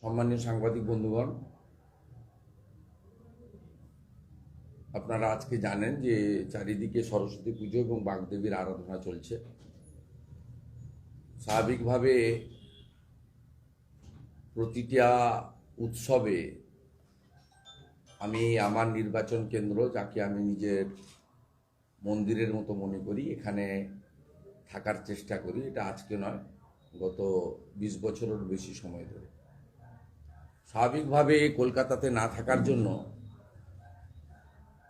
সম্মানীয় সাংবাদিক বন্ধুগণ, আপনারা আজকে জানেন যে চারিদিকে সরস্বতী পুজো এবং বাগদেবীর আরাধনা চলছে। স্বাভাবিকভাবে প্রতিটা উৎসবে আমি আমার নির্বাচন কেন্দ্র, যাকে আমি নিজের মন্দিরের মতো মনে করি, এখানে থাকার চেষ্টা করি। এটা আজকে নয়, গত 20 বছরের বেশি সময় ধরে। স্বাভাবিকভাবে কলকাতাতে না থাকার জন্য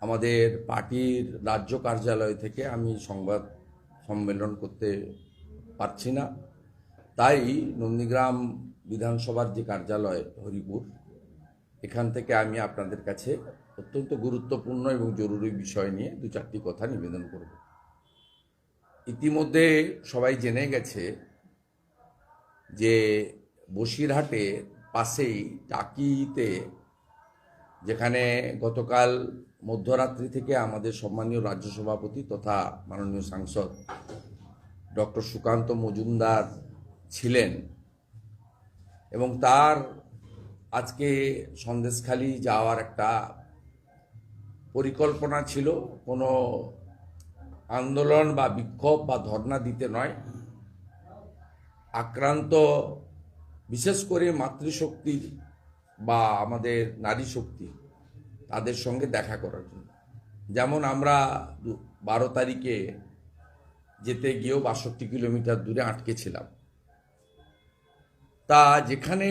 আমাদের পার্টির রাজ্য কার্যালয় থেকে আমি সংবাদ সম্মেলন করতে পারছি না। তাই নন্দীগ্রাম বিধানসভার যে কার্যালয় হরিপুর, এখান থেকে আমি আপনাদের কাছে অত্যন্ত গুরুত্বপূর্ণ এবং জরুরি বিষয় নিয়ে 2-4টি কথা নিবেদন করব। ইতিমধ্যে সবাই জেনে গেছে যে বসিরহাটের পাশেই টাকিতে, যেখানে গতকাল মধ্যরাত্রি থেকে আমাদের সম্মানীয় রাজ্য সভাপতি তথা মাননীয় সাংসদ ডক্টর সুকান্ত মজুমদার ছিলেন, এবং তার আজকে সন্দেশখালি যাওয়ার একটা পরিকল্পনা ছিল। কোনো আন্দোলন বা বিক্ষোভ বা ধর্ণা দিতে নয়, আক্রান্ত বিশেষ করে মাতৃশক্তি বা আমাদের নারী শক্তি, তাদের সঙ্গে দেখা করার জন্য। যেমন আমরা 12 তারিখে যেতে গিয়েও 62 কিলোমিটার দূরে আটকে ছিলাম। তা যেখানে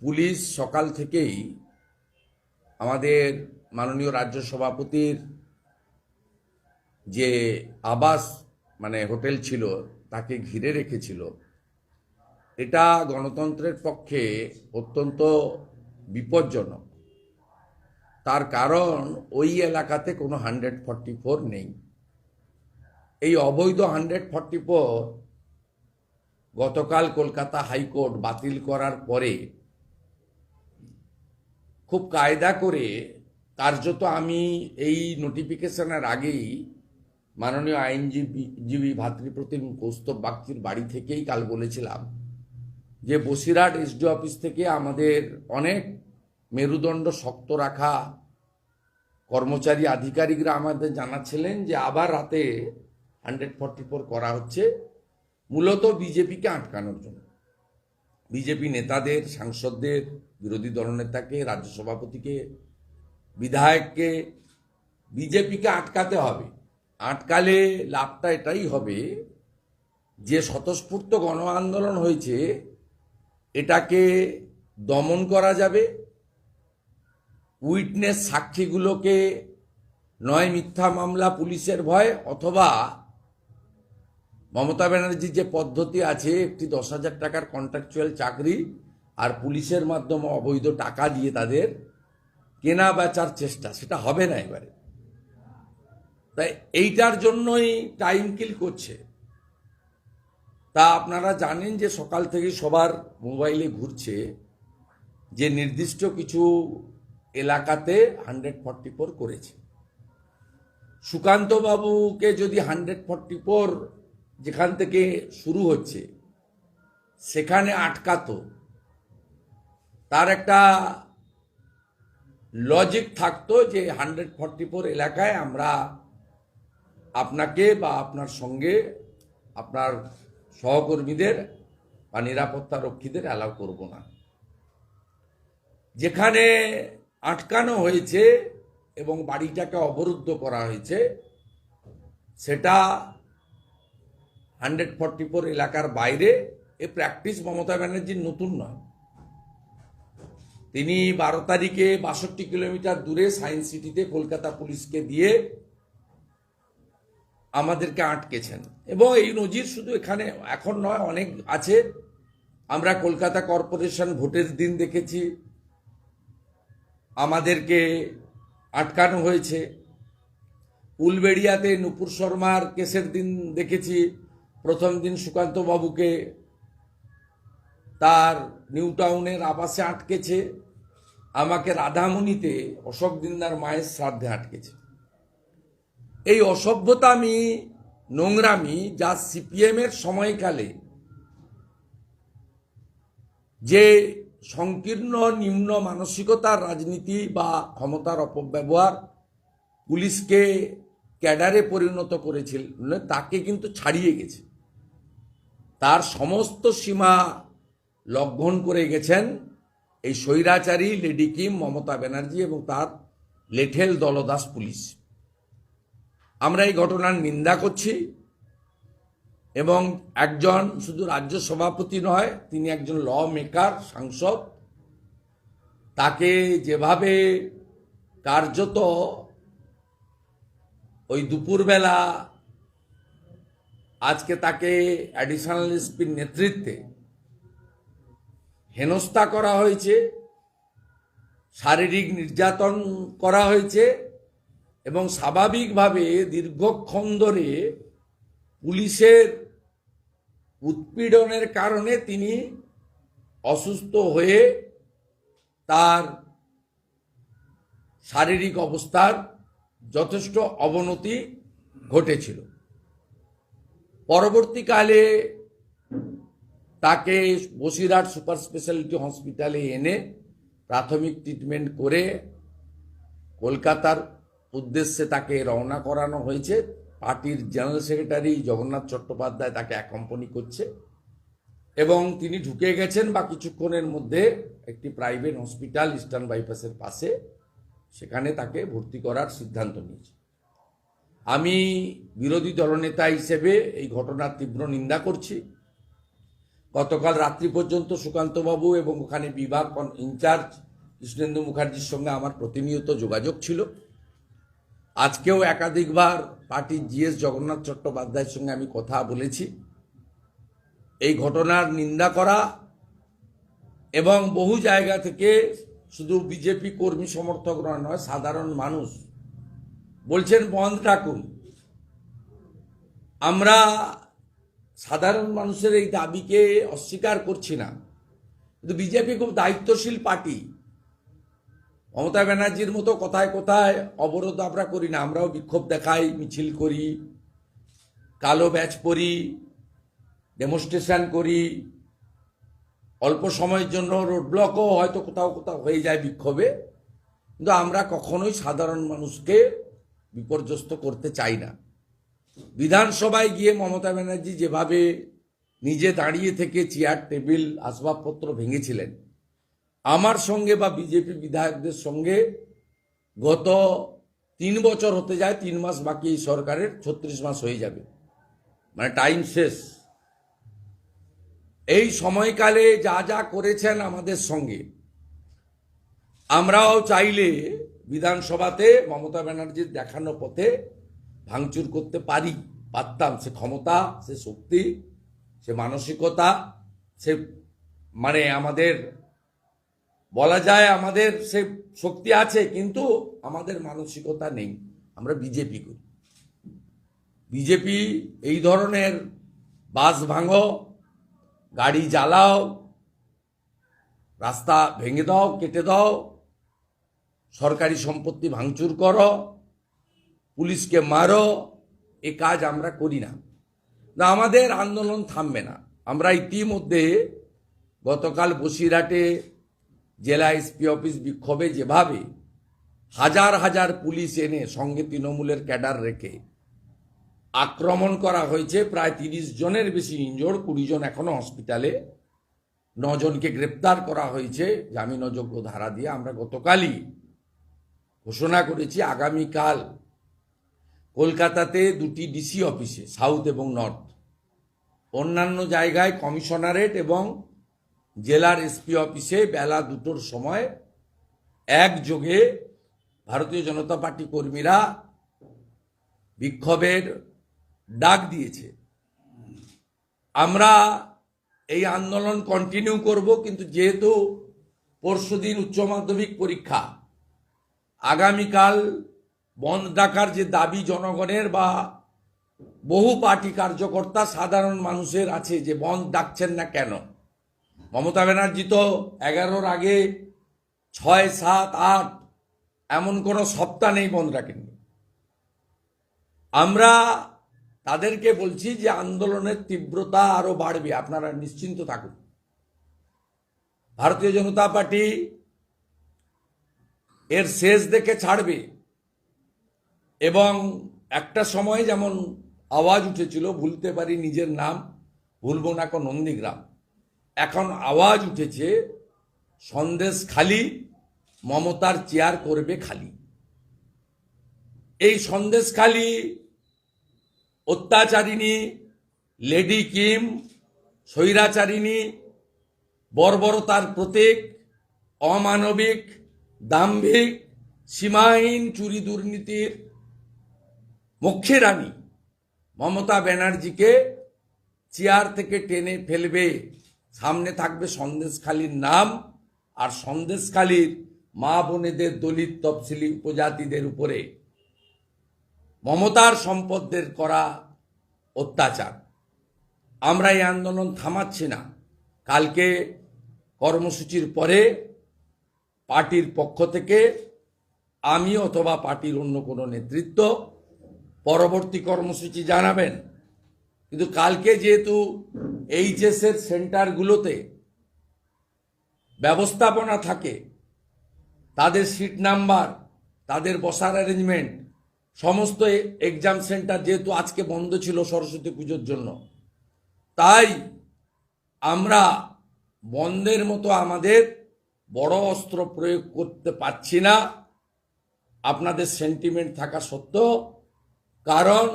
পুলিশ সকাল থেকেই আমাদের মাননীয় রাজ্য সভাপতির যে আবাস মানে হোটেল ছিল তাকে ঘিরে রেখেছিল, এটা গণতন্ত্রের পক্ষে অত্যন্ত বিপজ্জনক। তার কারণ ওই এলাকাতে কোনো 144 নেই। এই অবৈধ 144 গতকাল কলকাতা হাইকোর্ট বাতিল করার পরে খুব কায়দা করে, কার্যত আমি এই নোটিফিকেশনের আগেই মাননীয় আইনজীবী ভাতৃপ্রতিম কৌস্তব বাগচির বাড়ি থেকেই কাল বলেছিলাম যে বসিরহাট এসডি অফিস থেকে আমাদের অনেক মেরুদণ্ড শক্ত রাখা কর্মচারী আধিকারিকরা আমাদের জানাচ্ছিলেন যে আবার রাতে 144 করা হচ্ছে, মূলত বিজেপিকে আটকানোর জন্য। বিজেপি নেতাদের, সাংসদদের, বিরোধী দলনেতাকে, রাজ্য সভাপতিকে, বিধায়ককে বিজেপিকে আটকাতে হবে। আটকালে লাভটা এটাই হবে যে স্বতঃস্ফূর্ত গণ আন্দোলন হয়েছে, এটাকে দমন করা যাবে। উইটনেস সাক্ষীগুলোকে নয় মিথ্যা মামলা পুলিশের ভয়, অথবা মমতা ব্যানার্জির যে পদ্ধতি আছে, একটি 10,000 টাকার কন্ট্রাকচুয়াল চাকরি আর পুলিশের মাধ্যমে অবৈধ টাকা দিয়ে তাদের কেনা বেচার চেষ্টা, সেটা হবে না এবারে। তাই এইটার জন্যই টাইম কিল করছে। তা আপনারা জানেন যে সকাল থেকে সবার মোবাইলে ঘুরছে যে নির্দিষ্ট কিছু এলাকাতে 144 করেছে। সুকান্ত বাবুকে যদি 144 যেখান থেকে শুরু হচ্ছে সেখানে আটকাতো, তার একটা লজিক থাকতো যে 144 এলাকায় আমরা আপনাকে বা আপনার সঙ্গে আপনার সহকর্মীদের বা নিরাপত্তা রক্ষীদের অ্যালাউ করব না। যেখানে আটকানো হয়েছে এবং বাড়িটাকে অবরুদ্ধ করা হয়েছে, সেটা 144 এলাকার বাইরে। এ প্র্যাকটিস মমতা ব্যানার্জির নতুন নয়। তিনি 12 তারিখে 62 কিলোমিটার দূরে সায়েন্স সিটিতে কলকাতা পুলিশকে দিয়ে আমাদেরকে আটকেছেন, এবং এই নজির শুধু এখানে এখন নয়, অনেক আছে। আমরা কলকাতা কর্পোরেশন ভোটের দিন দেখেছি আমাদেরকে আটকানো হয়েছে। উলবেড়িয়াতে নুপুর শর্মার কেসের দিন দেখেছি, প্রথম দিন সুকান্ত বাবুকে তার নিউ টাউনের আবাসে আটকেছে। আমাকে রাধামণিতে অশোক দিন্দার মায়ের শ্রাদ্ধে আটকেছে। এই অসভ্যতামি, নোংরামি, যা সিপিএমের সময়কালে যে সংকীর্ণ নিম্ন মানসিকতার রাজনীতি বা ক্ষমতার অপব্যবহার পুলিশকে ক্যাডারে পরিণত করেছিল, তাকে কিন্তু ছাড়িয়ে গেছে। তার সমস্ত সীমা লঙ্ঘন করে গেছেন এই স্বৈরাচারী লেডি কিম মমতা ব্যানার্জি এবং তার লেঠেল দলদাস পুলিশ। আমরা এই ঘটনার নিন্দা করছি এবং একজন শুধু রাজ্য সভাপতি নয়, তিনি একজন ল মেকার, সাংসদ। তাকে যেভাবে কার্যত ওই দুপুরবেলা আজকে তাকে অ্যাডিশনাল এসপির নেতৃত্বে হেনস্থা করা হয়েছে, শারীরিক নির্যাতন করা হয়েছে এবং স্বাভাবিকভাবে দীর্ঘক্ষণ ধরে পুলিশের উৎপীড়নের কারণে তিনি অসুস্থ হয়ে তার শারীরিক অবস্থার যথেষ্ট অবনতি ঘটেছিল। পরবর্তীকালে তাকে বসিরহাট সুপার স্পেশালিটি হসপিটালে এনে প্রাথমিক ট্রিটমেন্ট করে কলকাতার উদ্দেশ্যে তাকে রওনা করানো হয়েছে। পার্টির জেনারেল সেক্রেটারি জগন্নাথ চট্টোপাধ্যায় তাকে অ্যাকম্পানি করছে এবং তিনি ঢুকে গেছেন বা কিছুক্ষণের মধ্যে একটি প্রাইভেট হসপিটাল ইস্টার্ন বাইপাসের পাশে, সেখানে তাকে ভর্তি করার সিদ্ধান্ত নিয়েছে। আমি বিরোধী দলনেতা হিসেবে এই ঘটনার তীব্র নিন্দা করছি। গতকাল রাত্রি পর্যন্ত সুকান্তবাবু এবং ওখানে বিভাগ ইনচার্জ কৃষ্ণেন্দু মুখার্জির সঙ্গে আমার প্রতিনিয়ত যোগাযোগ ছিল। আজকেও একাধিকবার পার্টির জিএস জগন্নাথ চট্টোপাধ্যায়ের সঙ্গে আমি কথা বলেছি। এই ঘটনার নিন্দা করা এবং বহু জায়গা থেকে শুধু বিজেপি কর্মী সমর্থকরা নয়, সাধারণ মানুষ বলছেন বন্ধ রাখুন। আমরা সাধারণ মানুষের এই দাবিকে অস্বীকার করছি না, কিন্তু বিজেপি খুব দায়িত্বশীল পার্টি। মমতা ব্যানার্জির মতো কোথায় কোথায় অবরোধ আমরা করি না, আমরাও বিক্ষোভ দেখাই, মিছিল করি, কালো ব্যাচ পরি, ডেমনস্ট্রেশন করি, অল্প সময়ের জন্য রোড ব্লকও হয়তো কোথাও কোথাও হয়ে যায় বিক্ষোভে, কিন্তু আমরা কখনোই সাধারণ মানুষকে বিপর্যস্ত করতে চাই না। বিধানসভায় গিয়ে মমতা ব্যানার্জি যেভাবে নিজে দাঁড়িয়ে থেকে চেয়ার টেবিল আসবাবপত্র ভেঙেছিলেন, আমার সঙ্গে বা বিজেপি বিধায়কদের সঙ্গে গত 3 বছর হতে যায়, 3 মাস বাকি এই সরকারের, 36 মাস হয়ে যাবে, মানে টাইম শেষ। এই সময়কালে যা যা করেছেন আমাদের সঙ্গে, আমরাও চাইলে বিধানসভাতে মমতা ব্যানার্জির দেখানো পথে ভাঙচুর করতে পারতাম। সে ক্ষমতা, সে শক্তি, সে মানসিকতা, সে মানে আমাদের বলা যায় আমাদের সে শক্তি আছে, কিন্তু আমাদের মানসিকতা নেই। আমরা বিজেপি করি। বিজেপি এই ধরনের বাস ভাঙো, গাড়ি জ্বালাও, রাস্তা ভেঙে দাও, কেটে দাও, সরকারি সম্পত্তি ভাঙচুর করো, পুলিশকে মারো, এ কাজ আমরা করি না। আমাদের আন্দোলন থামবে না। আমরা ইতিমধ্যে গতকাল বসিরহাটে জেলা এসপি অফিস বিক্ষোভে যেভাবে হাজার হাজার পুলিশ এনে সঙ্গে তৃণমূলের ক্যাডার রেখে আক্রমণ করা হয়েছে, প্রায় 30 জনের বেশি ইনজোর্ড, 20 জন এখনো হসপিটালে, 9 জনকে গ্রেপ্তার করা হয়েছে জামিন অযোগ্য ধারা দিয়ে। আমরা গতকালই ঘোষণা করেছি আগামীকাল কলকাতাতে 2টি ডিসি অফিসে, সাউথ এবং নর্থ, অন্যান্য জায়গায় কমিশনারেট এবং জেলার এসপি অফিসে বেলা 2টোর সময় একযোগে ভারতীয় জনতা পার্টি কর্মীরা বিক্ষোভের ডাক দিয়েছে। আমরা এই আন্দোলন কন্টিনিউ করব, কিন্তু যেহেতু পরশুদিন উচ্চ মাধ্যমিক পরীক্ষা, আগামীকাল বন্ধ ডাকার যে দাবি জনগণের বা বহু পার্টি কার্যকর্তা সাধারণ মানুষের আছে যে বন্ধ ডাকছেন না কেন? মমতা ব্যানার্জি তো 11-র আগে 6, 7, 8 এমন কোনো সপ্তাহ নেই বন্ধ রাখেননি। আমরা তাদেরকে বলছি যে আন্দোলনের তীব্রতা আরো বাড়বে, আপনারা নিশ্চিন্ত থাকুন। ভারতীয় জনতা পার্টি এর শেষ দেখে ছাড়বে। এবং একটা সময় যেমন আওয়াজ উঠেছিল, ভুলতে পারি নিজের নাম, ভুলবো না কো নন্দীগ্রাম, এখন আওয়াজ উঠেছে সন্দেশখালি মমতার চেয়ার করবে খালি। এই সন্দেশখালি অত্যাচারিণী, লেডি কিম, স্বৈরাচারিণী, বর্বরতার প্রতীক, অমানবিক, দাম্ভিক, সীমাহীন চুরি দুর্নীতির মুখ্যে রানী মমতা ব্যানার্জিকে চেয়ার থেকে টেনে ফেলবে। সামনে থাকবে সন্দেশখালির নাম, আর সন্দেশখালির মা বোনেদের, দলিত, তফসিলি উপজাতিদের উপরে মমতার সম্পদদের করা অত্যাচার। আমরা এই আন্দোলন থামাচ্ছি না। কালকে কর্মসূচির পরে পার্টির পক্ষ থেকে আমি অথবা পার্টির অন্য কোনো নেতৃত্ব পরবর্তী কর্মসূচি জানাবেন। কিন্তু কালকে যেহেতু এইচএসের সেন্টারগুলোতে ব্যবস্থাপনা থাকে, তাদের সিট নাম্বার, তাদের বসার অ্যারেঞ্জমেন্ট, সমস্ত এক্সাম সেন্টার যেহেতু আজকে বন্ধ ছিল সরস্বতী পুজোর জন্য, তাই আমরা বন্ধের মতো আমাদের বড় অস্ত্র প্রয়োগ করতে পারছি না আপনাদের সেন্টিমেন্ট থাকা সত্ত্বেও, কারণ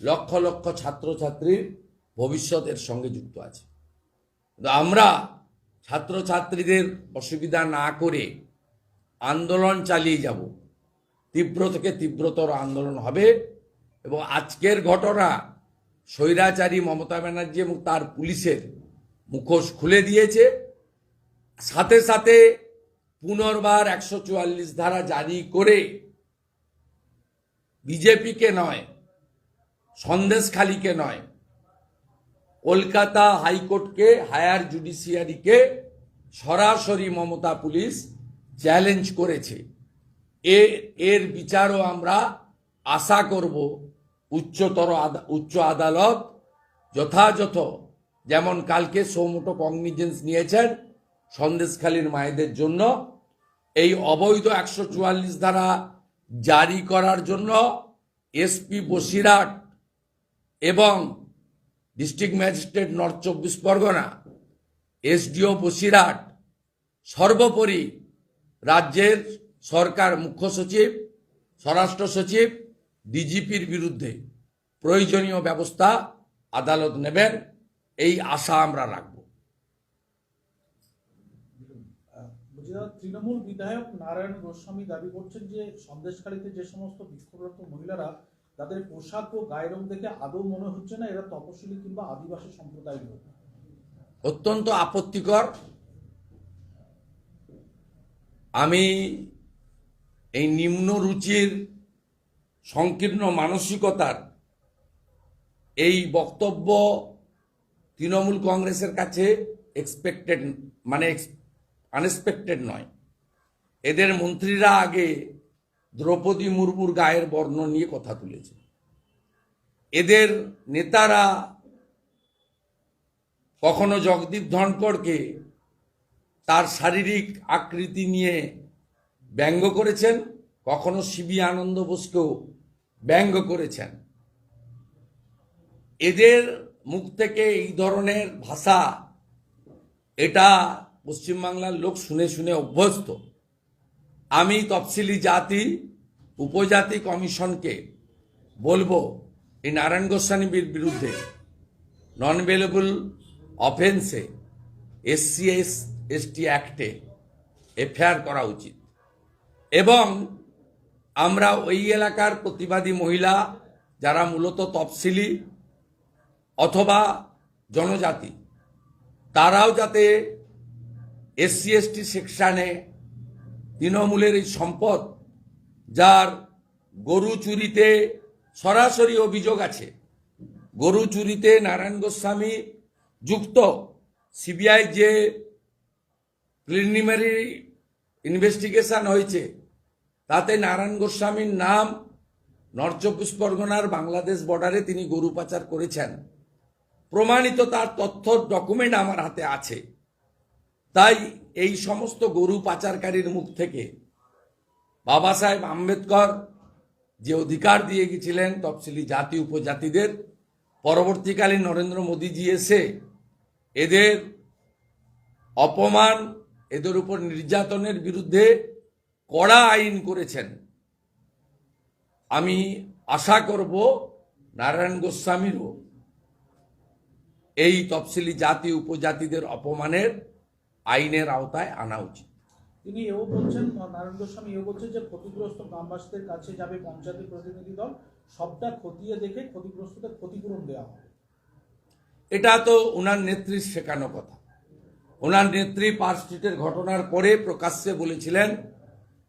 লক্ষ লক্ষ ছাত্রছাত্রীর ভবিষ্যতের সঙ্গে যুক্ত আছে। আমরা ছাত্রছাত্রীদের অসুবিধা না করে আন্দোলন চালিয়ে যাব। তীব্র থেকে তীব্রতর আন্দোলন হবে। এবং আজকের ঘটনা স্বৈরাচারী মমতা ব্যানার্জি এবং তার পুলিশের মুখোশ খুলে দিয়েছে। সাথে সাথে পুনর্বার 144 ধারা জারি করে বিজেপিকে নয়, সন্দেশখালিকে নয়, কলকাতা হাইকোর্টকে, হায়ার জুডিশিয়ারিকে সরাসরি মমতা পুলিশ চ্যালেঞ্জ করেছে। এর বিচারও আমরা আশা করব উচ্চ আদালত যথাযথ, যেমন কালকে সৌমোটো কগনিজেন্স নিয়েছেন সন্দেশখালীর মায়েদের জন্য, এই অবৈধ 144 ধারা জারি করার জন্য এসপি বসিরহাট এবং district magistrate north 24 Pargana, SDO Basirhat, সর্বোপরি রাজ্যের সরকার মুখ্য সচিব, স্বরাষ্ট্র সচিব, ডিজিপির বিরুদ্ধে প্রয়োজনীয় ব্যবস্থা আদালত নেবেন, এই আশা আমরা রাখব। তৃণমূল বিধায়ক নারায়ণ গোস্বামী দাবি করছেন যে সন্দেশখালীতে যে সমস্ত বিক্ষোভরত মহিলারা, তাদের পোশাক ও গায়ের রং দেখে আদৌ মনে হচ্ছে না এরা তপশিলি কিংবা আদিবাসী সম্প্রদায়ের লোক। অত্যন্ত আপত্তিকর। আমি এই নিম্ন রুচির, সংকীর্ণ মানসিকতার এই বক্তব্য তৃণমূল কংগ্রেসের কাছে এক্সপেক্টেড, মানে আনএক্সপেক্টেড নয়। এদের মন্ত্রীরা আগে দ্রৌপদী মুর্মুর গায়ের বর্ণ নিয়ে কথা তুলেছে। এদের নেতারা কখনো জগদীপ ধনকড়কে তার শারীরিক আকৃতি নিয়ে ব্যঙ্গ করেছেন, কখনো শিবি আনন্দ বোসকেও ব্যঙ্গ করেছেন। এদের মুখ থেকে এই ধরনের ভাষা, এটা পশ্চিমবাংলার লোক শুনে শুনে অভ্যস্ত। আমি তফসিলি জাতি উপজাতি কমিশনকে বলবো, এই নারায়ণ গোস্বামীর বিরুদ্ধে নন বেলেবল অফেন্সে SC ST অ্যাক্টে এফআইআর করা উচিত। এবং আমরা ওই এলাকার প্রতিবাদী মহিলা যারা মূলত তফসিলি অথবা জনজাতি, তারাও যাতে SC ST সেকশানে তৃণমূলের এই সম্পদ, যার গরু চুরিতে সরাসরি অভিযোগ আছে, গরু চুরিতে নারায়ণ গোস্বামী যুক্ত, সিবিআই যে প্রিলিমিনারি ইনভেস্টিগেশন হয়েছে তাতে নারায়ণ গোস্বামীর নাম নর্থ 24 পরগনার বাংলাদেশ বর্ডারে তিনি গরু পাচার করেছেন, প্রমাণিত তার তথ্য ডকুমেন্ট আমার হাতে আছে। তাই এই সমস্ত গরু পাচারকারীর মুখ থেকে বাবা সাহেব আম্বেদকর যে অধিকার দিয়ে গেছিলেন তফসিলি জাতি উপজাতিদের, পরবর্তীকালে নরেন্দ্র মোদীজি এসে এদের অপমান, এদের উপর নির্যাতনের বিরুদ্ধে কড়া আইন করেছেন। আমি আশা করব নারায়ণ গোস্বামীরও এই তফসিলি জাতি উপজাতিদের অপমানের আইনের আওতায় আনা উচিত। তিনি এও বলছেন, নারায়ণ গোস্বামী এও বলছেন যে ক্ষতিগ্রস্ত গ্রামবাসীদের কাছে যাবে পঞ্চায়েতের প্রতিনিধি দল, সবটা খতিয়ে দেখে ক্ষতিগ্রস্তদের ক্ষতিপূরণ দেওয়া হবে। এটা তো ওনার নেত্রীর শেখানো কথা। ওনার নেত্রী পার্ক স্ট্রিটের ঘটনার পরে প্রকাশ্যে বলেছিলেন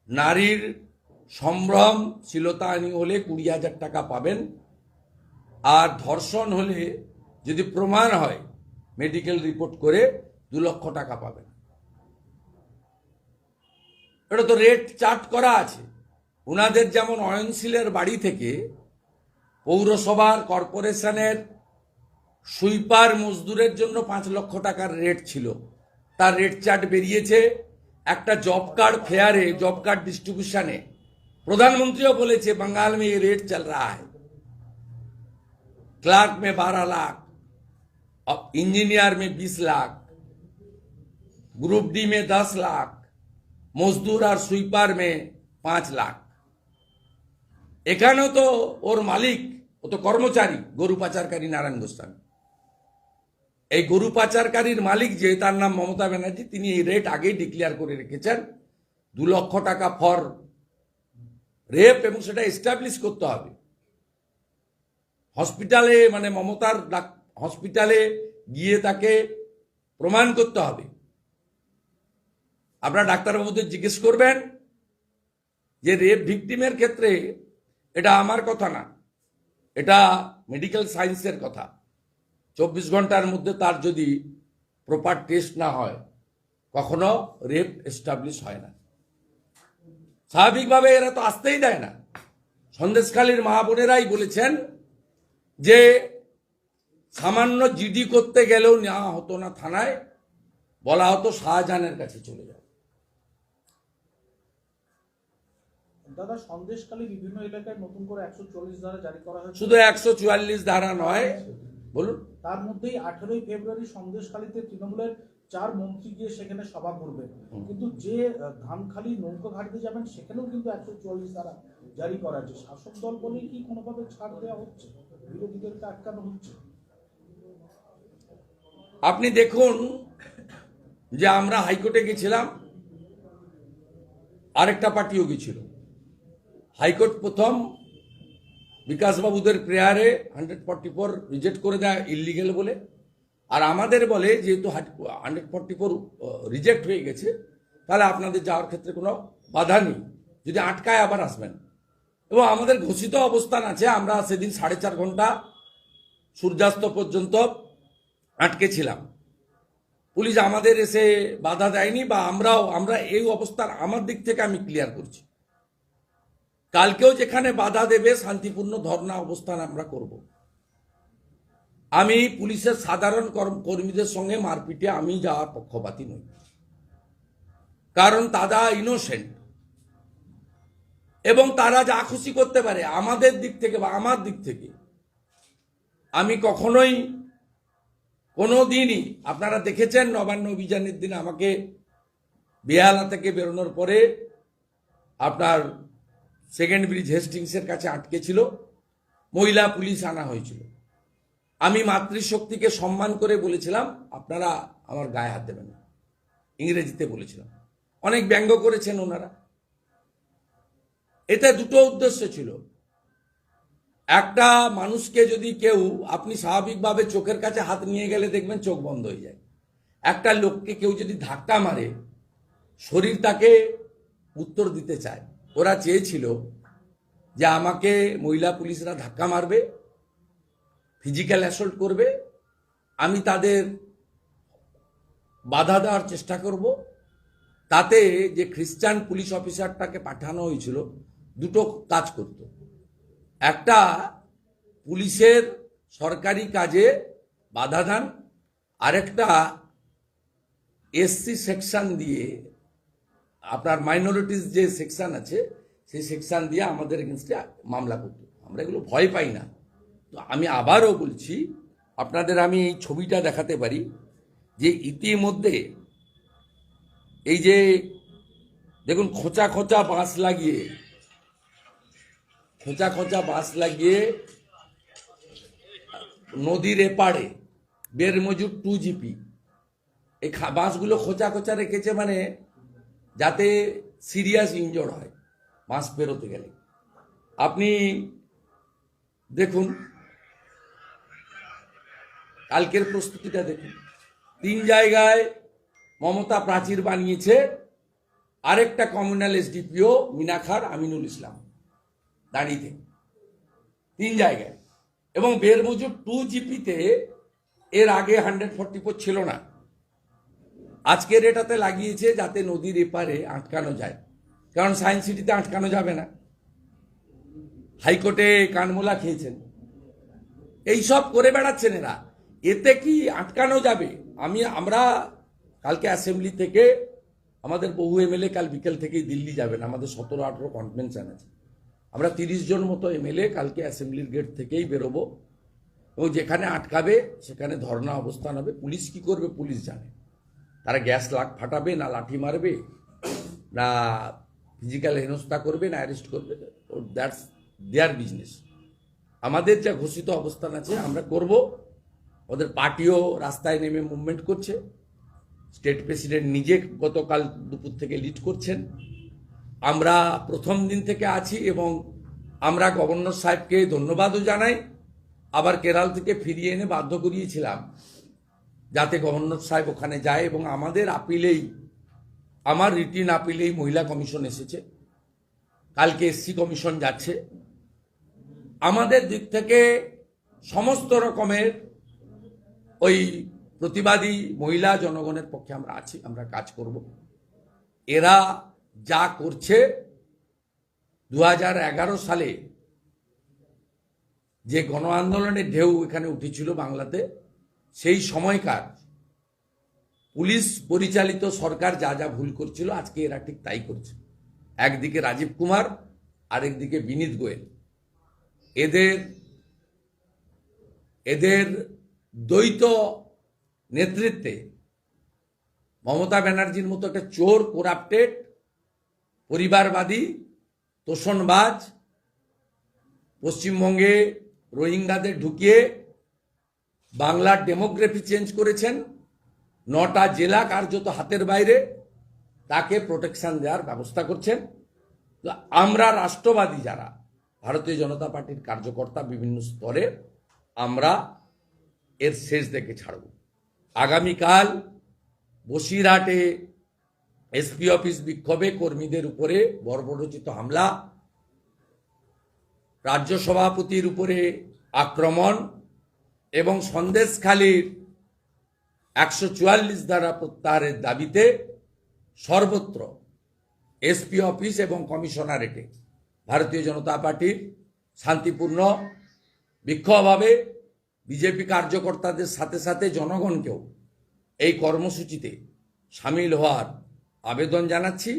নারীর সম্ভ্রম শ্লীলতাহানি হলে 20,000 টাকা পাবেন, আর ধর্ষণ হলে যদি প্রমাণ হয় মেডিকেল রিপোর্ট করে 2 লক্ষ টাকা পাবেন। এটা তো রেট চার্ট করা আছে। ওনাদের যেমন অয়নশীলের বাড়ি থেকে পৌরসভার কর্পোরেশনের সুইপার মজদুরের জন্য 5 লক্ষ টাকার রেট ছিল, তার রেট চার্ট বেরিয়েছে। একটা জব কার্ড ফেয়ারে, জব কার্ড ডিস্ট্রিবিউশনে প্রধানমন্ত্রীও বলেছে बंगाल में ये रेट चल रहा है। क्लार्क में 12 लाख, इंजीनियर में 20 लाख, ग्रुप डी में 10 लाख, मजदूर और सुइपार में 5 लाख। এখানেও তো ওর মালিক, ও তো কর্মচারী, গরু পাচারকারী নারায়ণ গোস্বামী। এই গরু পাচারকারীর মালিক যে, তার নাম মমতা ব্যানার্জি, তিনি এই রেট আগেই ডিক্লেয়ার করে রেখেছেন 2 লক্ষ টাকা ফর রেপ, এবং সেটা এস্টাবলিশ করতে হবে হসপিটালে, মানে মমতার হসপিটালে গিয়ে তাকে প্রমাণ করতে হবে। আপনারা ডাক্তারবাবুদের জিজ্ঞেস করবেন যে রেপ ভিকটিমের ক্ষেত্রে এটা আমার কথা না, এটা মেডিকেল সায়েন্সের কথা। 24 ঘন্টার মধ্যে তার যদি প্রপার টেস্ট না হয় কখনো রেপ এস্টাবলিশ হয় না। স্বাভাবিকভাবে এরা তো আসতেই দেয় না। সন্দেশখালীর মা বোনেরাই বলেছেন যে সামান্য জিডি করতে গেলেও নেওয়া হতো না থানায়, বলা হতো শাহজাহানের কাছে চলে যাও। দাদা, সন্দেশখালী বিভিন্ন এলাকায় নতুন করে 144 ধারা জারি করা হয়েছে। শুধু 144 ধারা নয়, বলুন। তার মধ্যেই 18ই ফেব্রুয়ারি সন্দেশখালীতে তৃণমূলের 4 মন্ত্রী গিয়ে সেখানে সভা করবেন, কিন্তু যে ধানখালী নৌকা ঘাটিতে যাবেন সেখানেও কিন্তু 144 ধারা জারি করা আছে। শাসক দল বলে কি কোনোভাবে ছাড় দেওয়া হচ্ছে, বিরোধীদেরকে আটকানো হচ্ছে? আপনি দেখুন যে আমরা হাইকোর্টে গেছিলাম, আরেকটা পার্টিও গেছিল। হাইকোর্ট প্রথম বিকাশবাবুদের প্রেয়ারে 144 রিজেক্ট করে দেয় ইললিগেল বলে, আর আমাদের বলে যেহেতু 144 রিজেক্ট হয়ে গেছে তাহলে আপনাদের যাওয়ার ক্ষেত্রে কোনো বাধা নেই, যদি আটকায় আবার আসবেন। এবং আমাদের ঘোষিত অবস্থান আছে, আমরা সেদিন 4.5 ঘন্টা সূর্যাস্ত পর্যন্ত আটকে ছিলাম। পুলিশ আমাদের এসে বাধা দেয়নি, বা আমরা এই অবস্থার আমার দিক থেকে আমি ক্লিয়ার করছি। কালকেও যেখানে বাধা দেবে শান্তিপূর্ণ ধর্ণা অবস্থান আমরা করব। আমি পুলিশের সাধারণ কর্মীদের সঙ্গে মারপিটে আমি যাওয়ার পক্ষপাতী নই, কারণ তারা ইনোসেন্ট এবং তারা যা খুশি করতে পারে। আমাদের দিক থেকে বা আমার দিক থেকে আমি কখনোই কোনো দিনই, আপনারা দেখেছেন নবান্ন অভিযানের দিন আমাকে বেহালা থেকে বেরোনোর পরে আপনার সেকেন্ড ব্রিজ হেস্টিংসের কাছে আটকে ছিল, মহিলা পুলিশ আনা হয়েছিল। আমি মাতৃশক্তিকে সম্মান করে বলেছিলাম আপনারা আমার গায়ে হাত দেবেন না, ইংরেজিতে বলেছিলাম। অনেক ব্যঙ্গ করেছেন ওনারা। এতে দুটো উদ্দেশ্য ছিল। একটা, মানুষকে যদি কেউ, আপনি স্বাভাবিকভাবে চোখের কাছে হাত নিয়ে গেলে দেখবেন চোখ বন্ধ হয়ে যায়। একটা লোককে কেউ যদি ধাক্কা মারে শরীর তাকে উত্তর দিতে চায়। ওরা চেয়েছিল যে আমাকে মহিলা পুলিশরা ধাক্কা মারবে, ফিজিক্যাল অ্যাসল্ট করবে, আমি তাদের বাধা দেওয়ার চেষ্টা করব। তাতে যে খ্রিস্টান পুলিশ অফিসারটাকে পাঠানো হয়েছিল দুটো কাজ করত। একটা, পুলিশের সরকারি কাজে বাধা দান, আরেকটা এসসি সেকশন দিয়ে, আপনার মাইনরিটিস যে সেকশন আছে সেই সেকশন দিয়ে আমাদের এগেনস্টে মামলা করতো। আমরা এগুলো ভয় পাই না। তো আমি আবারও বলছি, আপনাদের আমি এই ছবিটা দেখাতে পারি যে ইতিমধ্যে এই যে দেখুন খোঁচা খোঁচা বাঁশ লাগিয়ে নদীর এপারে বেরমজুর 2GP এই বাঁশগুলো খোঁচা খোঁচা রেখেছে, মানে যাতে সিরিয়াস ইনজোর হয় বাঁশ পেরোতে গেলে। আপনি দেখুন কালকের প্রস্তুতিটা দেখুন, 3 জায়গায় মমতা প্রাচীর বানিয়েছে, আরেকটা কমিউনাল এসডিপিও মিনাখার আমিনুল ইসলাম দাঁড়িয়ে 3 জায়গায়। এবং বেরমজুর 2GPতে এর আগে 144 ছিল না, আজকের এটাতে লাগিয়েছে যাতে নদীর এপারে আটকানো যায়, কারণ সায়েন্স সিটিতে আটকানো যাবে না। হাইকোর্টে কানমোলা খেয়েছেন, এইসব করে বেড়াচ্ছেন এরা। এতে কি আটকানো যাবে? আমরা কালকে অ্যাসেম্বলি থেকে আমাদের বহু এমএলএ কাল বিকেল থেকেই দিল্লি যাবেন, আমাদের 17-18 কনভেনশন আছে। আমরা 30 জন মতো এমএলএ কালকে অ্যাসেম্বলির গেট থেকেই বেরোবো, এবং যেখানে আটকাবে সেখানে ধর্ণা অবস্থান হবে। পুলিশ কি করবে পুলিশ জানে, তারা গ্যাস ফাটাবে না লাঠি মারবে না ফিজিক্যাল হেনস্থা করবে না অ্যারেস্ট করবে, দ্যাটস দেয়ার বিজনেস। আমাদের যা ঘোষিত অবস্থান আছে আমরা করব। ওদের পার্টিও রাস্তায় নেমে মুভমেন্ট করছে, স্টেট প্রেসিডেন্ট নিজে গতকাল দুপুর থেকে লিড করছেন। আমরা প্রথম দিন থেকে আছি এবং আমরা গভর্নর সাহেবকে ধন্যবাদও জানাই। আবার কেরাল থেকে ফিরিয়ে এনে বাধ্য করিয়েছিলাম যাতে গভর্নর সাহেব ওখানে যায়, এবং আমাদের আপিলেই, আমার রিটিন আপিলেই মহিলা কমিশন এসেছে, কালকে এসসি কমিশন যাচ্ছে। আমাদের দিক থেকে সমস্ত রকমের ওই প্রতিবাদী মহিলা জনগণের পক্ষে আমরা আছি, আমরা কাজ করব। এরা যা করছে 2011 সালে যে গণ আন্দোলনের ঢেউ এখানে উঠেছিল বাংলাতে, সেই সময়কার পুলিশ পরিচালিত সরকার যা যা ভুল করছিল আজকে এরা ঠিক তাই করছে। একদিকে রাজীব কুমার, আরেকদিকে বিনীত গোয়েল, এদের দ্বৈত নেতৃত্বে মমতা ব্যানার্জির মতো একটা চোর, করাপ্টেড, পরিবারবাদী, তোষণবাজ পশ্চিমবঙ্গে রোহিঙ্গাদের ঢুকিয়ে বাংলার ডেমোগ্রাফি চেঞ্জ করেছেন। 9টা জেলা কার্যত হাতের বাইরে, তাকে প্রোটেকশন দেওয়ার ব্যবস্থা করছেন। তো আমরা রাষ্ট্রবাদী যারা ভারতীয় জনতা পার্টির কার্যকর্তা বিভিন্ন স্তরে, আমরা এর শেষ দেখে ছাড়ব। আগামীকাল বসিরহাটে এসপি অফিস বিক্ষোভে কর্মীদের উপরে বর্বরোচিত হামলা, রাজ্য সভাপতির উপরে আক্রমণ এবং সন্দেশখালীর 144 ধারা প্রত্যাহারের দাবিতে সর্বত্র এসপি অফিস এবং কমিশনারেটে ভারতীয় জনতা পার্টির শান্তিপূর্ণ বিক্ষোভ হবে। বিজেপি কার্যকর্তাদের সাথে সাথে জনগণকেও এই কর্মসূচিতে সামিল হওয়ার আবেদন জানাচ্ছি।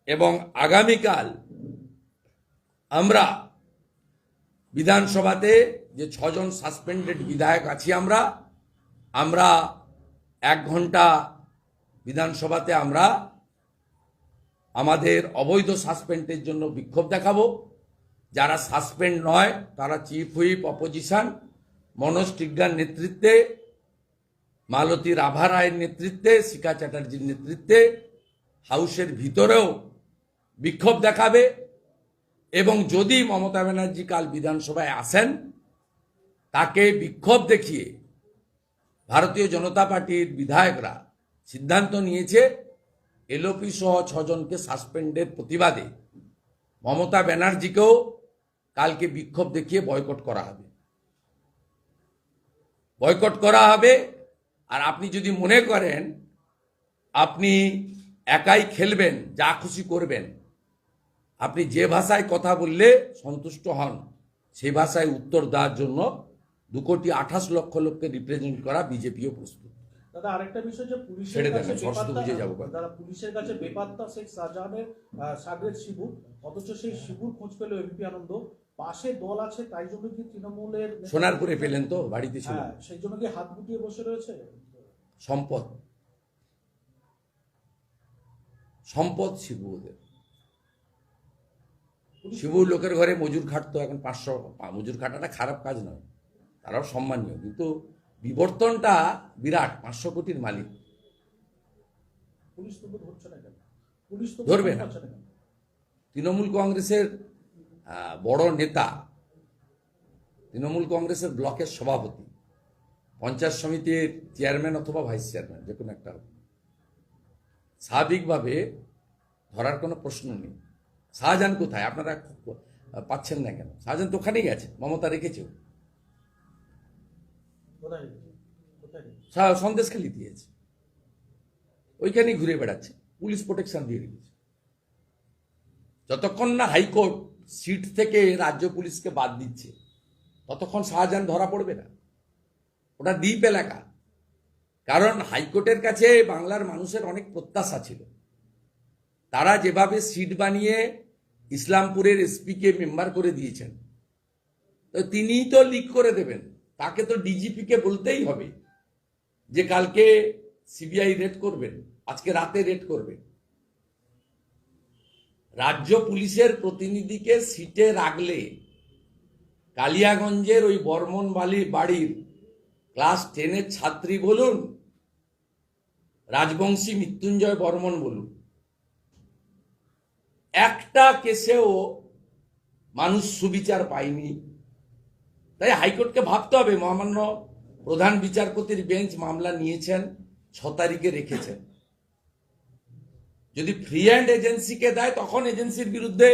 এবং আগামীকাল আমরা বিধানসভাতে যে 6 জন সাসপেন্ডেড বিধায়ক আছি, আমরা 1 ঘন্টা বিধানসভাতে আমরা আমাদের অবৈধ সাসপেন্ডের জন্য বিক্ষোভ দেখাবো। যারা সাসপেন্ড নয় তারা চিফ হুইপ অপোজিশন মনোজ টিগ্গার নেতৃত্বে, মালতী রাভা রায়ের নেতৃত্বে, শিখা চ্যাটার্জির নেতৃত্বে হাউসের ভিতরেও বিক্ষোভ দেখাবে। এবং যদি মমতা ব্যানার্জি কাল বিধানসভায় আসেন, তাকে বিক্ষোভ দেখিয়ে ভারতীয় জনতা পার্টির বিধায়করা সিদ্ধান্ত নিয়েছে এলওপি সহ 6 জনকে সাসপেন্ডের প্রতিবাদে মমতা ব্যানার্জিকেও কালকে বিক্ষোভ দেখিয়ে বয়কট করা হবে। আর আপনি যদি মনে করেন আপনি একাই খেলবেন, যা খুশি করবেন, আপনি যে ভাষায় কথা বললে সন্তুষ্ট হন সেই ভাষায় উত্তর দেওয়ার জন্য 2,28,00,000 লোককে রিপ্রেজেন্ট করা বিজেপিও প্রস্তুত। দাদা আরেকটা বিষয় যে পুলিশের ছেড়ে দেন, কাছে সরস্বতী পুজোয় যাবো কবে? দাদা পুলিশের কাছে বেপাত্তা শেখ শাহজাহানের সাগরের শিবু, অথচ সেই শিবুর খোঁজ পেল এবিপি আনন্দ। পাশে দল আছে, তাই জন্য কি তৃণমূলের সোনারপুরে পেলেন তো, বাড়িতে ছিল। হ্যাঁ, সেই জন্য কি হাত গুটিয়ে বসে রয়েছে? সম্পদ, সম্পদ শিবু ওদের। শিবু লোকের ঘরে মজুর খাটতো, এখন 500 মজুর খাটাটা খারাপ কাজ নয়, তারাও সম্মানীয়, কিন্তু বিবর্তনটা বিরাট। 500 কোটির মালিক। পুলিশ তবু ধরছে না কেন? পুলিশ তো ধরবে না। ধরছে না কেন? তৃণমূল কংগ্রেসের বড় নেতা, তৃণমূল কংগ্রেসের ব্লকের সভাপতি, পঞ্চায়েত সমিতির চেয়ারম্যান অথবা ভাইস চেয়ারম্যান, যে কোনো একটা হবে। স্বাভাবিকভাবে ধরার কোনো প্রশ্ন নেই। শাহজাহান কোথায় আপনারা পাচ্ছেন না কেন? শাহজাহান তো ওখানেই গেছে, মমতা রেখেছে। কোথায় রেখেছে? কোথায় রেখেছে? সন্দেশখালি দিয়েছে, ওইখানেই ঘুরে বেড়াচ্ছে, পুলিশ প্রোটেকশন দিয়ে রেখেছে। যতক্ষণ না হাইকোর্ট সিট থেকে রাজ্য পুলিশকে বাদ দিচ্ছে, ততক্ষণ শাহজাহান ধরা পড়বে না। ওটা দ্বীপ এলাকা, কারণ হাইকোর্টের কাছে বাংলার মানুষের অনেক প্রত্যাশা ছিল। তারা যেভাবে সিট বানিয়ে ইসলামপুরের এসপিকে মেম্বার করে দিয়েছেন, তো তিনিই তো লিক করে দেবেন। তাকে তো ডিজিপিকে বলতেই হবে যে কালকে সিবিআই রেড করবেন, আজকে রাতে রেড করবেন। রাজ্য পুলিশের প্রতিনিধিকে সিটে রাখলে কালিয়াগঞ্জের ওই বর্মন বাড়ির ক্লাস 10-এর ছাত্রী বলুন, রাজবংশী মৃত্যুঞ্জয় বর্মন বলুন, একটা কেসেও মানুষ সুবিচার পায়নি। তাই হাইকোর্টকে ভাবতে হবে, মহামান্য প্রধান বিচারপতির বেঞ্চ মামলা নিয়েছেন, 6 তারিখে রেখেছেন। যদি ফ্রি হ্যান্ড এজেন্সিকে দেয়, তখন এজেন্সির বিরুদ্ধে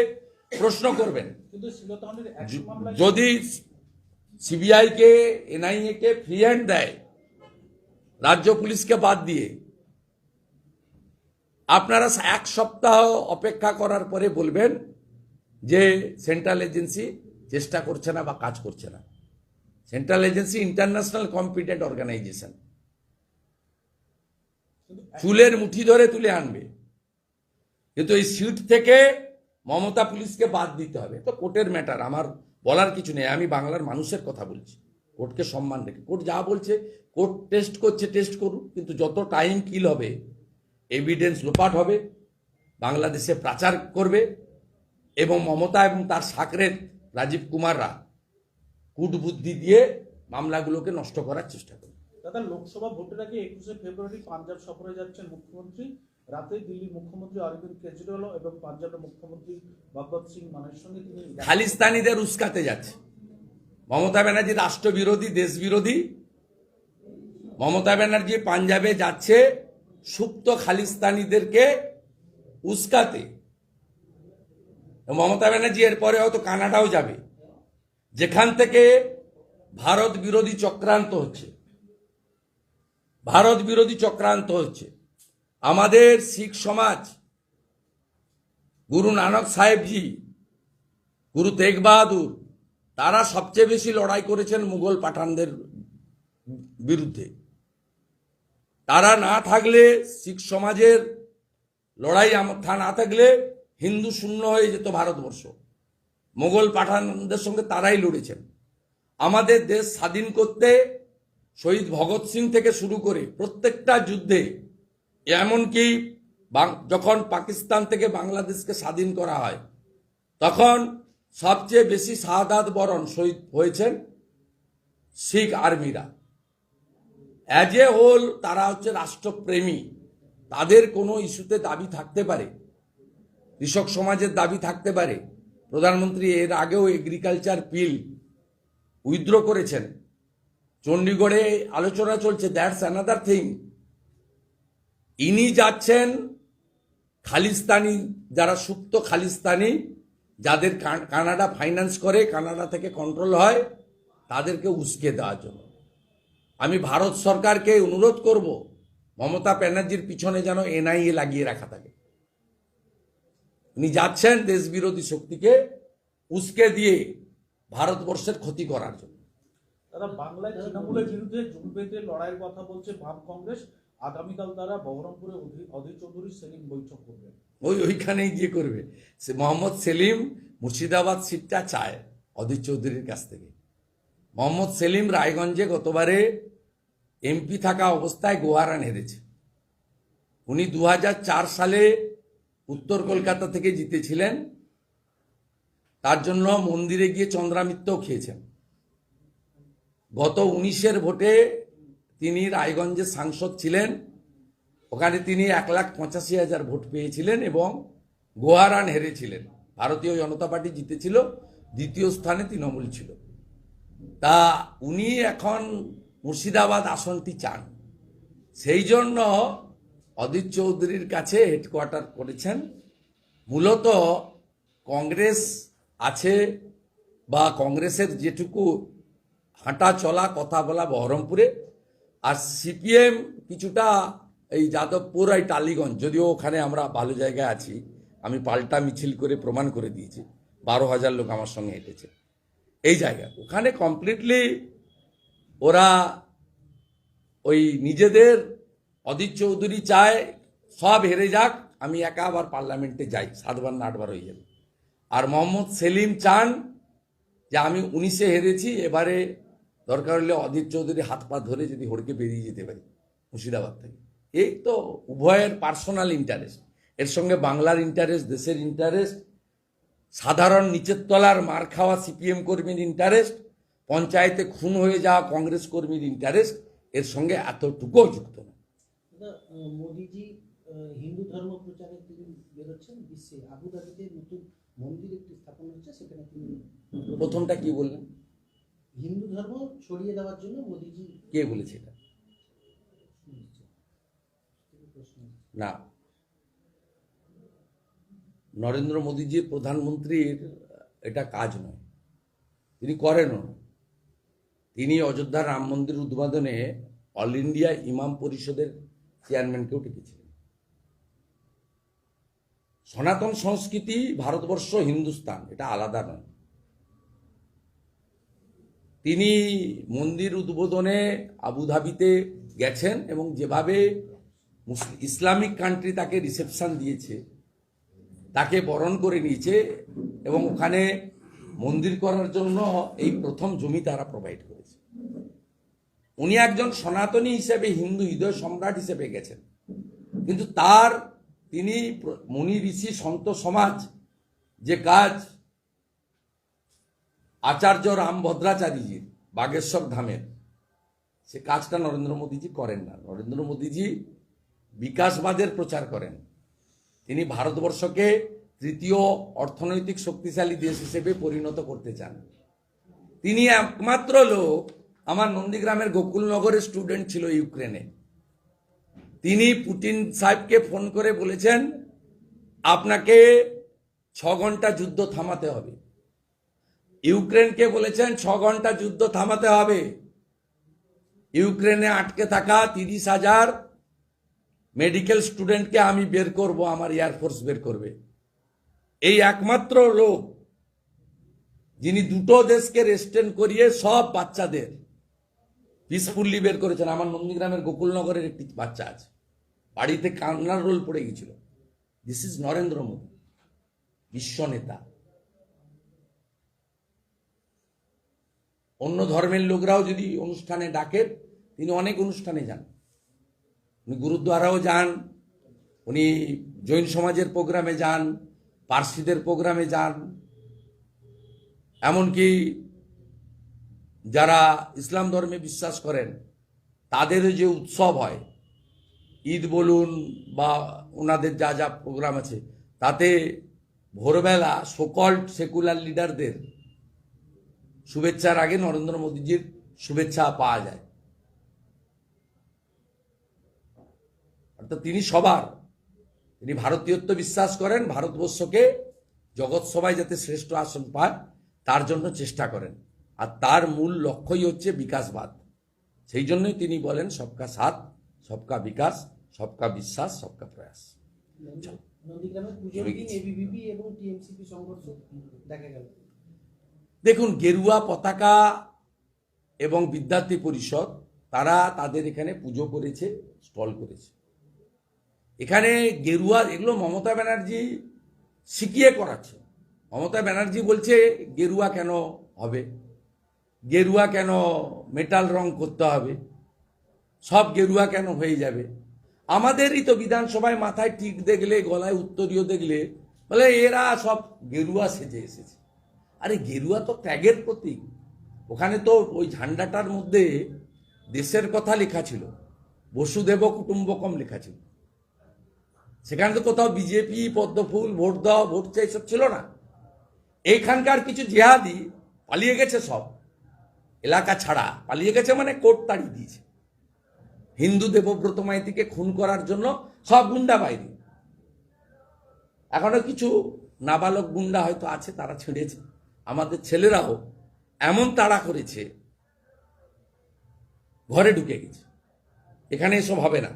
প্রশ্ন করবেন। কিন্তু শিলতাহানির অ্যাকশন মামলায় যদি সিবিআই কে, এনআইএ কে ফ্রি হ্যান্ড দেয়, রাজ্য পুলিশকে বাদ দিয়ে, আপনারা 1 সপ্তাহ অপেক্ষা করার পরে বলবেন যে সেন্ট্রাল এজেন্সি চেষ্টা করছে না বা কাজ করছে না। Central agency international competent organisation, চুলের মুঠি ধরে তুলে আনবে। কিন্তু এই সিট থেকে মমতা পুলিশকে বাদ দিতে হবে, তো কোর্টের ম্যাটার, আমার বলার কিছু নেই। আমি বাংলার মানুষের কথা বলছি, কোর্টকে সম্মান রেখে। কোর্ট যা বলছে, কোর্ট টেস্ট করছে, টেস্ট করুক, কিন্তু যত টাইম কিল হবে, এভিডেন্স লোপাট হবে, বাংলাদেশে প্রচার করবে, এবং মমতা এবং তার সাকরের রাজীব কুমাররা কূটবুদ্ধি দিয়ে মামলাগুলোকে নষ্ট করার চেষ্টা করবে। দাদা লোকসভা ভোটের আগে 21শে ফেব্রুয়ারি পাঞ্জাব সফরে যাচ্ছেন মুখ্যমন্ত্রী। রাতে দিল্লির মুখ্যমন্ত্রী অরবিন্দ কেজরিওয়াল এবং পাঞ্জাবের মুখ্যমন্ত্রী ভগৎ সিং মানের সঙ্গে তিনি খালিস্তানিদের উস্কাতে যাচ্ছে। মমতা ব্যানার্জি রাষ্ট্রবিরোধী, দেশবিরোধী। মমতা ব্যানার্জি পাঞ্জাবে যাচ্ছে সুপ্ত খালিস্তানিদেরকে উস্কাতে। মমতা ব্যানার্জি এরপরে হয়তো কানাডাও যাবে, যেখান থেকে ভারত বিরোধী চক্রান্ত হচ্ছে। ভারত বিরোধী চক্রান্ত হচ্ছে। আমাদের শিখ সমাজ, গুরু নানক সাহেবজি, গুরু তেগ বাহাদুর, তারা সবচেয়ে বেশি লড়াই করেছেন মুঘল পাঠানদের বিরুদ্ধে। তারা না থাকলে, শিখ সমাজের লড়াই না থাকলে হিন্দু শূন্য হয়ে যেত ভারতবর্ষ। মুঘল পাঠানদের সঙ্গে তারাই লড়েছেন। আমাদের দেশ স্বাধীন করতে শহীদ ভগৎ সিং থেকে শুরু করে প্রত্যেকটা যুদ্ধে, এমনকি যখন পাকিস্তান থেকে বাংলাদেশকে স্বাধীন করা হয়, তখন সবচেয়ে বেশি শাহাদাত বরণ শহীদ হয়েছেন শিখ আর্মিরা। অ্যাজ এ হোল তারা হচ্ছে রাষ্ট্রপ্রেমী। তাদের কোনো ইস্যুতে দাবি থাকতে পারে, কৃষক সমাজের দাবি থাকতে পারে। প্রধানমন্ত্রী এর আগেও এগ্রিকালচার বিল উইথড্র করেছেন, চণ্ডীগড়ে আলোচনা চলছে, দ্যাটস অ্যানাদার থিং। ইনি যাচ্ছেন খালিস্তানি, যারা সুপ্ত খালিস্তানি, যাদের কানাডা ফাইন্যান্স করে, কানাডা থেকে কন্ট্রোল হয়, তাদেরকে উস্কে দেওয়ার জন্য। আমি ভারত সরকারকে অনুরোধ করব, মমতা ব্যানার্জির পিছনে যেন এনআইএ লাগিয়ে রাখা থাকে। উনি যাচ্ছেন দেশবিরোধী শক্তিকে উস্কে দিয়ে ভারতবর্ষের ক্ষতি করার জন্য। তারা বাংলায় তৃণমূলের বিরুদ্ধে জুন পেতে লড়াইয়ের কথা বলছে বাম কংগ্রেস। আগামীকাল তারা বহরমপুরে অধীর চৌধুরী সেলিম বৈঠক করবেন। ওইখানেই গিয়ে করবে। সে মোহাম্মদ সেলিম মুর্শিদাবাদ সিটটা চায় অধীর চৌধুরীর কাছ থেকে। মোহাম্মদ সেলিম রায়গঞ্জে গতবারে এমপি থাকা অবস্থায় গোহারান হেরেছে। উনি 2004 সালে উত্তর কলকাতা থেকে জিতেছিলেন, তার জন্য মন্দিরে গিয়ে চন্দ্রামিত্রও খেয়েছেন। গত 19-এর ভোটে তিনি রায়গঞ্জের সাংসদ ছিলেন, ওখানে তিনি 1,85,000 ভোট পেয়েছিলেন এবং গোহারান হেরেছিলেন। ভারতীয় জনতা পার্টি জিতেছিল, দ্বিতীয় স্থানে তৃণমূল ছিল। তা উনি এখন মুর্শিদাবাদ আসনটি চান, সেই জন্য অধীর চৌধুরীর কাছে হেডকোয়ার্টার করেছেন। মূলত কংগ্রেস আছে বা কংগ্রেসের যেটুকু হাঁটা চলা কথা বলা বহরমপুরে, আর সিপিএম কিছুটা এই যাদবপুর এই টালিগঞ্জ, যদিও ওখানে আমরা ভালো জায়গায় আছি, আমি পাল্টা মিছিল করে প্রমাণ করে দিয়েছি, 12,000 লোক আমার সঙ্গে হেঁটেছে এই জায়গা। ওখানে কমপ্লিটলি ওরা ওই নিজেদের, অধীর চৌধুরী চায় সব হেরে যাক, আমি একা আবার পার্লামেন্টে যাই, 7বার না 8বার হয়ে যাবে। আর মোহাম্মদ সেলিম চান যে আমি 19-এ হেরেছি, এবারে দরকার হলে অধীর চৌধুরী হাত পা ধরে যদি হড়কে বেরিয়ে যেতে পারি মুর্শিদাবাদ থেকে। এই তো উভয়ের পার্সোনাল ইন্টারেস্ট, এর সঙ্গে বাংলার ইন্টারেস্ট, দেশের ইন্টারেস্ট, সাধারণ নিচের তলার মার খাওয়া সিপিএম কর্মীর ইন্টারেস্ট, পঞ্চায়েতে খুন হয়ে যাওয়া কংগ্রেস কর্মীর ইন্টারেস্ট এর সঙ্গে এতটুকুও যুক্ত না। মোদিজি হিন্দু ধর্ম প্রচারে তিনি বেরোচ্ছেন, বিশ্বে আবুধাবিতে নতুন মন্দির একটি স্থাপন হচ্ছে, সেখানে তিনি প্রথমটা কি বললেন? হিন্দু ধর্ম ছড়িয়ে দেওয়ার জন্য মোদিজি। কে বলেছে এটা? না, নরেন্দ্র মোদীজি প্রধানমন্ত্রীর এটা কাজ নয়, তিনি করেনও না। তিনি অযোধ্যার রাম মন্দির উদ্বোধনে অল ইন্ডিয়া ইমাম পরিষদের চেয়ারম্যানকেও ডেকেছিলেন। সনাতন সংস্কৃতি ভারতবর্ষ, হিন্দুস্তান এটা আলাদা নয়। তিনি মন্দির উদ্বোধনে আবুধাবিতে গেছেন এবং যেভাবে ইসলামিক কান্ট্রি তাকে রিসেপশন দিয়েছে, তাকে বরণ করে নিয়েছে, এবং ওখানে মন্দির করার জন্য এই প্রথম জমি তারা প্রোভাইড করেছে। উনি একজন সনাতনী হিসেবে, হিন্দু হৃদয় সম্রাট হিসেবে গেছেন, কিন্তু তিনি মুনি ঋষি সন্ত সমাজ যে কাজ আচার্য রাম ভদ্রাচারীজির বাগেশ্বর ধামের, সে কাজটা নরেন্দ্র মোদীজি করেন না। নরেন্দ্র মোদীজি বিকাশবাদের প্রচার করেন। তিনি ভারতবর্ষকে তৃতীয় অর্থনৈতিক শক্তিশালী দেশ হিসেবে পরিণত করতে চান। তিনি একমাত্র লোক, আমার নন্দীগ্রামের গোকুলনগরের স্টুডেন্ট ছিল ইউক্রেনে, তিনি পুতিন সাহেবকে ফোন করে বলেছেন আপনাকে 6 ঘন্টা যুদ্ধ থামাতে হবে। ইউক্রেনকে বলেছেন 6 ঘন্টা যুদ্ধ থামাতে হবে। ইউক্রেনে আটকে থাকা 30,000 মেডিকেল স্টুডেন্টকে আমি বের করব, আমার এয়ারফোর্স বের করবে। এই একমাত্র লোক যিনি দুটো দেশকে রেস্টেন করিয়ে সব বাচ্চাদের পিসফুল্লি বের করেছেন। আমার নন্দীগ্রামের গোকুলনগরের একটি বাচ্চা আছে, বাড়িতে কান্নার রোল পড়ে গেছিল। দিস ইজ নরেন্দ্র মোদী, বিশ্ব নেতা। অন্য ধর্মের লোকরাও যদি অনুষ্ঠানে ডাকেন, তিনি অনেক অনুষ্ঠানে যান। উনি গুরুদ্বারাও যান, উনি জৈন সমাজের প্রোগ্রামে যান, পার্সিদের প্রোগ্রামে যান, এমনকি যারা ইসলাম ধর্মে বিশ্বাস করেন তাদের যে উৎসব হয়, ঈদ বলুন বা ওনাদের যা যা প্রোগ্রাম আছে, তাতে ভোরবেলা সকল্ড সেকুলার লিডারদের শুভেচ্ছার আগে নরেন্দ্র মোদীজির শুভেচ্ছা পাওয়া যায়। অর্থাৎ তিনি সবার, তিনি ভারতীয়ত্ব বিশ্বাস করেন, ভারতবর্ষকে জগৎ সভায় যাতে শ্রেষ্ঠ আসন পায় তার জন্য চেষ্টা করেন, আর তার মূল লক্ষ্যই হচ্ছে বিকাশবাদ। সেই জন্যই তিনি বলেন সবকা সাথ, সবকা বিকাশ, সবকা বিশ্বাস, সবকা প্রয়াস। নন্দীগ্রামের পুজোর দিন এবিভিপি এবং টিএমসিপি সংঘর্ষ দেখা গেল। দেখুন, গেরুয়া পতাকা এবং বিদ্যার্থী পরিষদ তারা তাদের এখানে পুজো করেছে, স্টল করেছে। এখানে গেরুয়া, এগুলো মমতা ব্যানার্জি শিখিয়ে করাচ্ছে। মমতা ব্যানার্জি বলছে গেরুয়া কেন হবে, গেরুয়া কেন মেটাল রং করতে হবে, সব গেরুয়া কেন হয়ে যাবে। আমাদেরই তো বিধানসভায় মাথায় টিক দেখলে, গলায় উত্তরীয় দেখলে বলে এরা সব গেরুয়া সেজে এসেছে। আরে গেরুয়া তো ত্যাগের প্রতীক। ওখানে তো ওই ঝান্ডাটার মধ্যে দেশের কথা লেখা ছিল, বসুদেব কুটুম্বকম লেখা ছিল। সেখানে তো কোথাও বিজেপি, পদ্মফুল, ভোট দাও, ভোট চাই, সব ছিল না। এইখানকার কিছু জিহাদি পালিয়ে গেছে, সব এলাকা ছাড়া পালিয়ে গেছে, মানে কোর্ট তাড়িয়ে দিয়েছে। হিন্দু দেবব্রত মাইতিকে খুন করার জন্য সব গুন্ডা বাইরে। এখনো কিছু নাবালক গুন্ডা হয়তো আছে, তারা ছেড়েছে। আমাদের ছেলেরাও এমন তাড়া করেছে, ঘরে ঢুকে গেছে। এখানে এসব হবে না।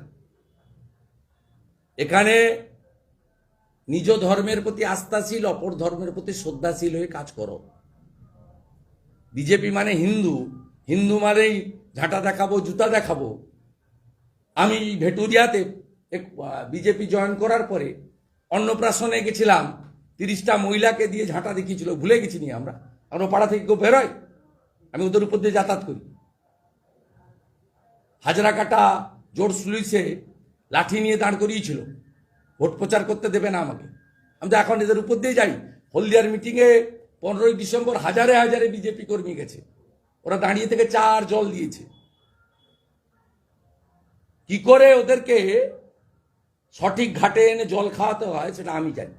এখানে নিজ ধর্মের প্রতি আস্থাশীল, অপর ধর্মের প্রতি শ্রদ্ধাশীল হয়ে কাজ করো। বিজেপি মানে হিন্দু, হিন্দু মানেই ঝাঁটা দেখাবো, জুতা দেখাবো। আমি ভেটুরিয়াতে বিজেপি জয়েন করার পরে অন্নপ্রাশনে গেছিলাম, 30টা মহিলাকে দিয়ে ঝাঁটা দেখিয়েছিল, ভুলে গেছি নি আমরা পাড়া থেকে কেউ বেরোয়, আমি ওদের উপর দিয়ে যাতায়াত করি। হাজরাকাটা জোর পুলিশে লাঠি নিয়ে দাঁড় করিয়েছিল, ভোট প্রচার করতে দেবে না আমাকে। আমি তো এখন এদের উপর দিয়ে যাই। হলদিয়ার মিটিংয়ে 15ই ডিসেম্বর হাজারে হাজারে বিজেপি কর্মী গেছে, ওরা দাঁড়িয়ে থেকে চা আর জল দিয়েছে। কি করে ওদেরকে সঠিক ঘাটে এনে জল খাওয়াতে হয় সেটা আমি জানি।